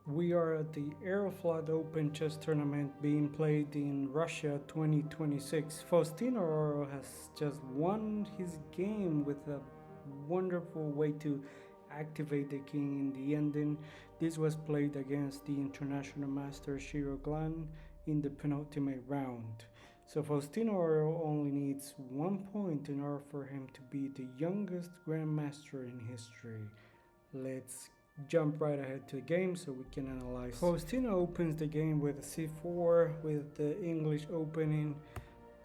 We are at the Aeroflot Open chess tournament being played in Russia 2026. Faustino Oro has just won his game with a wonderful way to activate the king in the ending. This was played against the international master Shiro Glan in the penultimate round. So Faustino Oro only needs 1 point in order for him to be the youngest grandmaster in history. Let's jump right ahead to the game so we can analyze. Faustino opens the game with c4 with the English opening,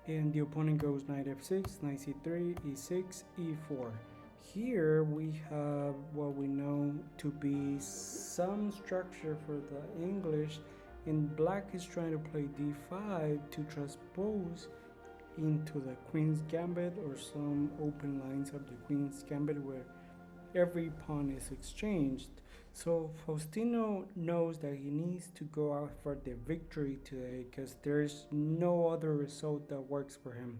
and the opponent goes knight f6, knight c3, e6, e4. Here we have what we know to be some structure for the English, and black is trying to play d5 to transpose into the queen's gambit or some open lines of the queen's gambit where every pawn is exchanged. So Faustino knows that he needs to go out for the victory today because there's no other result that works for him.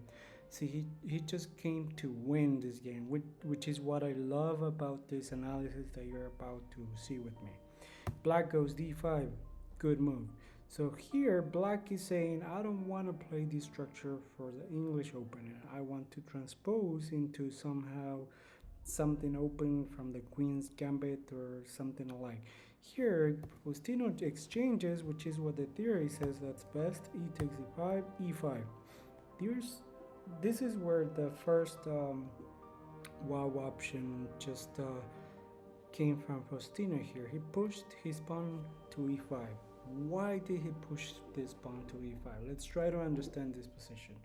See, he just came to win this game, which is what I love about this analysis that you're about to see with me. Black goes d5, good move. So here black is saying, I don't want to play this structure for the English Open. I want to transpose into somehow something open from the queen's gambit or something alike. Here, Faustino exchanges, which is what the theory says that's best. E takes e5, e5. This is where the first wow option just came from Faustino here. He pushed his pawn to e5. Why did he push this pawn to e5? Let's try to understand this position.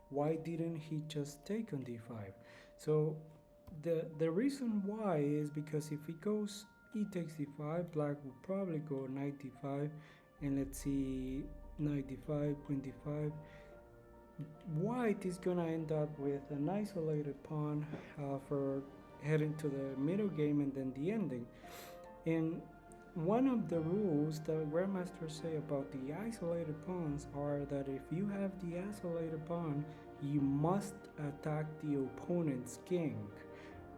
Why didn't he just take on d5? So the reason why is because if he goes e takes d5, black will probably go knight d5, and let's see, knight d5, queen d5. White is gonna end up with an isolated pawn for heading to the middle game and then the ending. And one of the rules that grandmasters say about the isolated pawns are that if you have the isolated pawn, you must attack the opponent's king.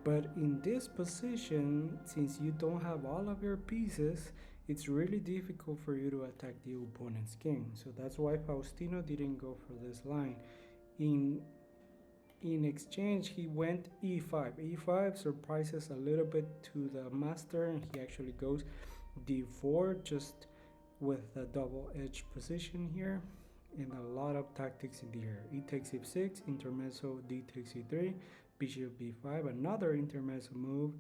But in this position, since you don't have all of your pieces, it's really difficult for you to attack the opponent's king. So that's why Faustino didn't go for this line. In exchange, he went e5. e5 surprises a little bit to the master, and he actually goes d4 just with a double-edged position here, and a lot of tactics in the air. E takes f6, intermezzo, d takes e3, bishop b5, another intermezzo move,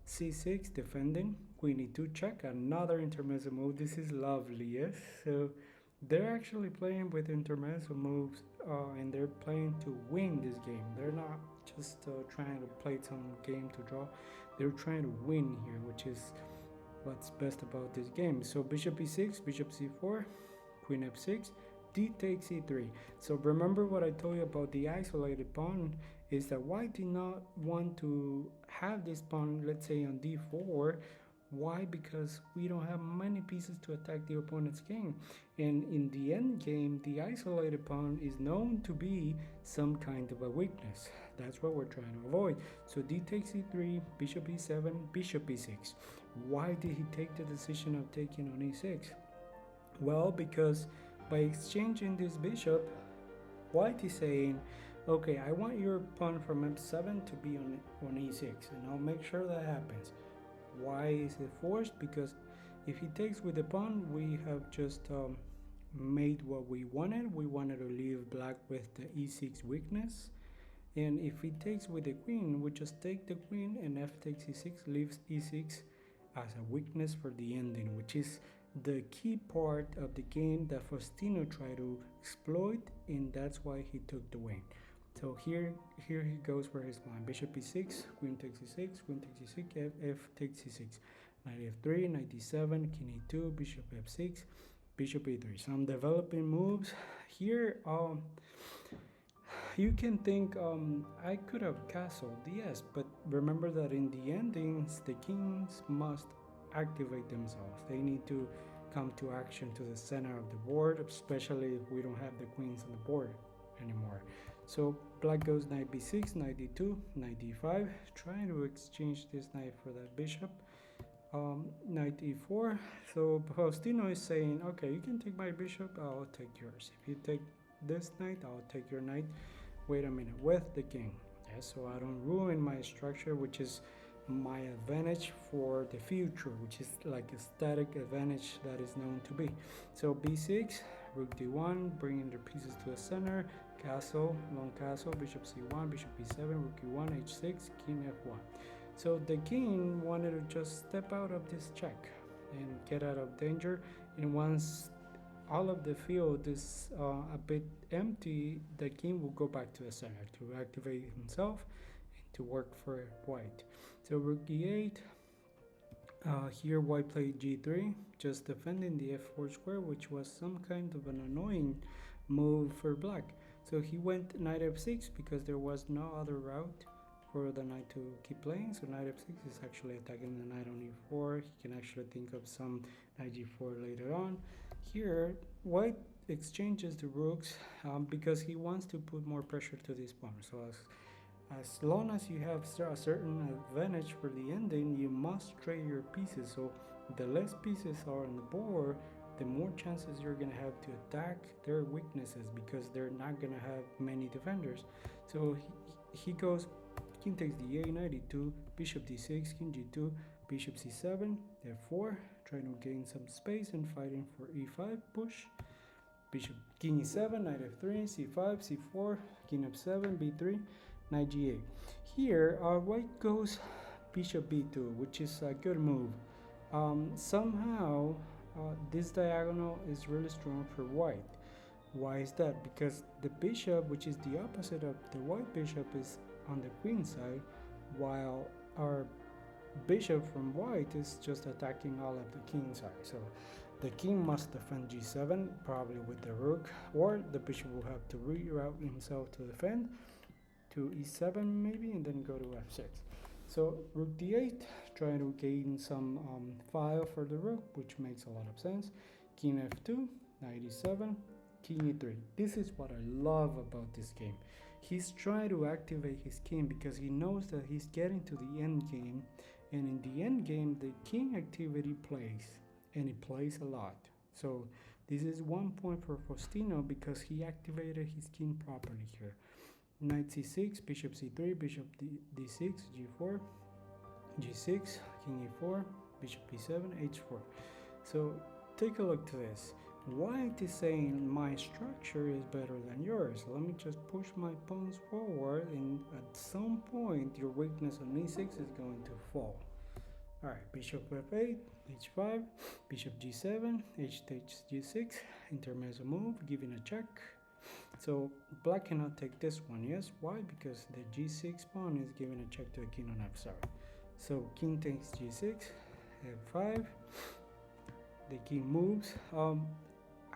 c6 defending, queen e2 check, another intermezzo move. This is lovely, yes? So they're actually playing with intermezzo moves, and they're playing to win this game. They're not just trying to play some game to draw. They're trying to win here, which is what's best about this game. So bishop e6, bishop c4, queen f6, d takes e3. So remember what I told you about the isolated pawn is that white did not want to have this pawn, let's say, on d4. Why? Because we don't have many pieces to attack the opponent's king. And in the end game, the isolated pawn is known to be some kind of a weakness. That's what we're trying to avoid. So d takes e3, bishop e7, bishop e6. Why did he take the decision of taking on e6? Well, because by exchanging this bishop, white is saying, okay, I want your pawn from f7 to be on e6, and I'll make sure that happens. Why is it forced? Because if he takes with the pawn, we have just made what we wanted. We wanted to leave black with the e6 weakness. And if he takes with the queen, we just take the queen, and f takes e6 leaves e6 as a weakness for the ending, which is the key part of the game that Faustino tried to exploit, and that's why he took the win. So here he goes for his line. Bishop e6, queen takes e6, queen takes e6, f takes e6, knight f3, knight d7, king e2, bishop f6, bishop e3. Some developing moves here. You can think I could have castled, yes, but remember that in the endings, the kings must activate themselves. They need to come to action to the center of the board, especially if we don't have the queens on the board anymore. So black goes knight b6, knight d2, knight d5, trying to exchange this knight for that bishop. knight e4. So Faustino is saying, okay, you can take my bishop, I'll take yours. If you take this knight, I'll take your knight. Wait a minute, with the king. Yeah, so I don't ruin my structure, which is my advantage for the future, which is like a static advantage that is known to be. So b6, rook d1, bringing the pieces to the center, castle, long castle, bishop c1, bishop b7, rook e1, h6, king f1. So the king wanted to just step out of this check and get out of danger, and once all of the field is a bit empty, the king will go back to the center to activate himself and to work for white. So rook e8, here white played g3, just defending the f4 square, which was some kind of an annoying move for black. So he went knight f6 because there was no other route for the knight to keep playing. So knight f6 is actually attacking the knight on e4. He can actually think of some knight g4 later on. Here, white exchanges the rooks because he wants to put more pressure to this pawn. So as long as you have a certain advantage for the ending, you must trade your pieces. So the less pieces are on the board, the more chances you're going to have to attack their weaknesses because they're not going to have many defenders. So he goes king takes d8, knight e2, bishop d6, king g2, bishop c7, f4, trying to gain some space and fighting for e5 push. Bishop king e7, knight f3, c5, c4, king f7, b3, knight g8. Here white goes bishop b2, which is a good move. Somehow this diagonal is really strong for white. Why is that? Because the bishop, which is the opposite of the white bishop, is on the queen side, while our bishop from white is just attacking all of the king side. So the king must defend g7, probably with the rook, or the bishop will have to reroute himself to defend to e7 maybe, and then go to f6. So rook d8, trying to gain some file for the rook, which makes a lot of sense. King f2, knight e7, king e3. This is what I love about this game. He's trying to activate his king because he knows that he's getting to the end game, and in the end game the king activity plays, and it plays a lot. So this is 1 point for Faustino because he activated his king properly here. Knight c6, bishop c3, bishop d6, g4, g6, king e4, bishop b7, h4. So take a look to this. White is saying my structure is better than yours. Let me just push my pawns forward, and at some point your weakness on e6 is going to fall. Alright, bishop f8, h5, bishop g7, h takes g6, intermezzo move, giving a check. So black cannot take this one, yes? Why? Because the g6 pawn is giving a check to the king on f7. So king takes g6, f5, the king moves.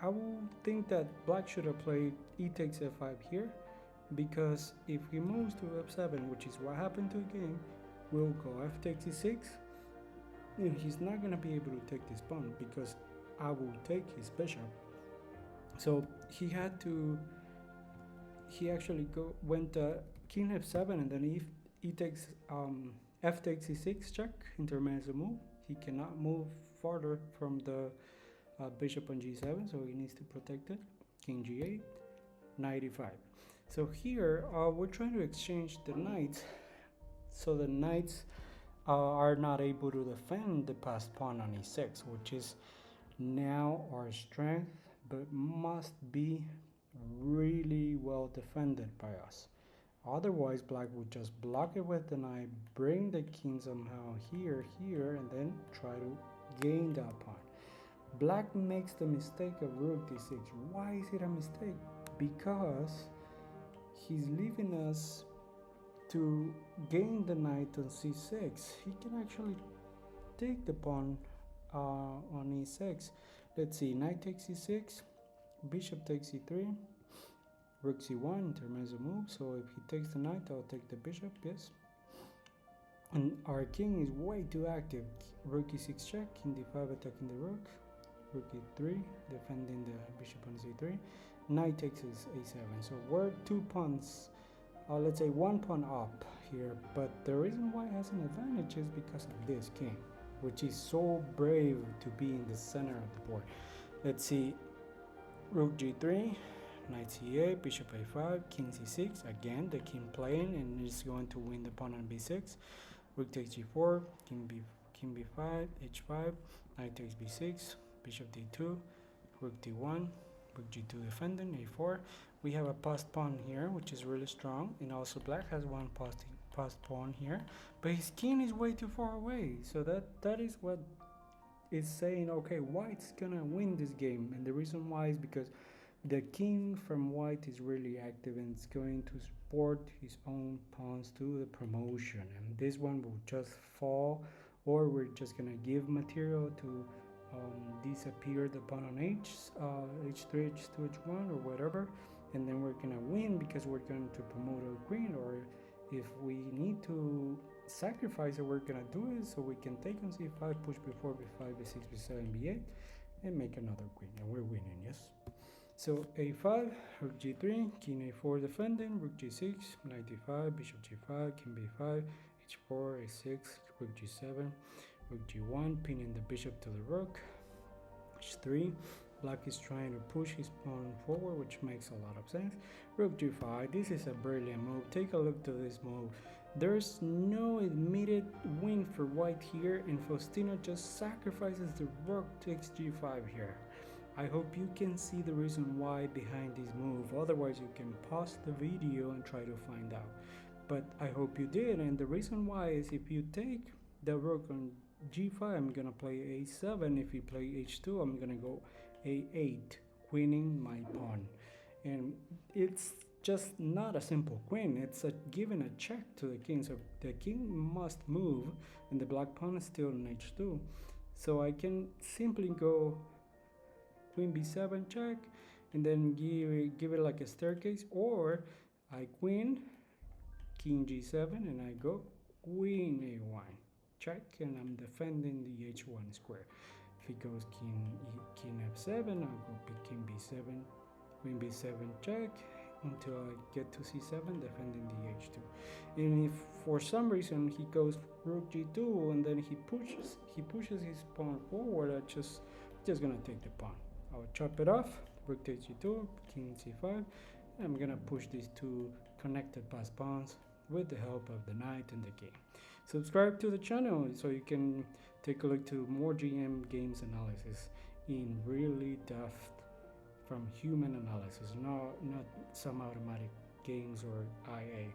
I would think that black should have played e takes f5 here, because if he moves to f7, which is what happened to the game, we'll go f takes e6, and he's not going to be able to take this pawn because I will take his bishop. So he actually went king f7, and then e takes f takes e6 check, intermezzo move. He cannot move farther from the bishop on g7, so he needs to protect it. King g8, knight e5. So here we're trying to exchange the knights, so the knights are not able to defend the passed pawn on e6, which is now our strength, but must be really well defended by us. Otherwise black would just block it with the knight, bring the king somehow here, and then try to gain that pawn. Black makes the mistake of rook d6. Why is it a mistake? Because he's leaving us to gain the knight on c6. He can actually take the pawn on e6. Let's see, knight takes e6, bishop takes e3, rook c1, intermezzo move. So if he takes the knight, I'll take the bishop, yes. And our king is way too active. Rook e6 check, king d5 attacking the rook, rook e3 defending the bishop on c3, knight takes a7. So we're 2 pawns, let's say 1 pawn up here, but the reason why it has an advantage is because of this king. which is so brave to be in the center of the board. Let's see, rook g3, knight c8, bishop a5, king c6. Again, the king playing and is going to win the pawn on b6. Rook takes g4, king b5, h5, knight takes b6, bishop d2, rook d1, rook g2 defending, a4. We have a passed pawn here, which is really strong, and also black has one passed pawn here, but his king is way too far away. So that is what is saying, okay, white's gonna win this game, and the reason why is because the king from white is really active and it's going to support his own pawns to the promotion, and this one will just fall, or we're just gonna give material to disappear the pawn on h3, h2, h1, or whatever, and then we're gonna win because we're going to promote our queen. Or if we need to sacrifice it, we're gonna do it so we can take on c5, push b4, b5, b6, b7, b8, and make another queen, and we're winning. Yes. So a5, rook g3, king a4 defending, rook g6, knight d5, bishop g5, king b5, h4, a6, rook g7, rook g1, pinning the bishop to the rook, h3. Black is trying to push his pawn forward, which makes a lot of sense. Rook g5, this is a brilliant move. Take a look to this move. There's no immediate win for white here, and Faustino just sacrifices the rook, takes g5 here. I hope you can see the reason why behind this move, otherwise you can pause the video and try to find out. But I hope you did, and the reason why is if you take the rook on g5, I'm gonna play a7. If you play h2, I'm gonna go a8, winning my pawn. And it's just not a simple queen, it's giving a check to the king. So the king must move, and the black pawn is still in h2. So I can simply go queen b7 check, and then give it like a staircase, or I queen king g7 and I go queen a1 check, and I'm defending the h1 square. If he goes king f7, I'll go king b7, queen b7 check until I get to c7, defending the h2. And if for some reason he goes rook g2 and then he pushes his pawn forward, I just gonna take the pawn. I'll chop it off, rook takes g2, king c5, and I'm gonna push these two connected passed pawns with the help of the knight and the king. Subscribe to the channel so you can take a look to more GM games analysis in really depth from human analysis, not some automatic games or IA.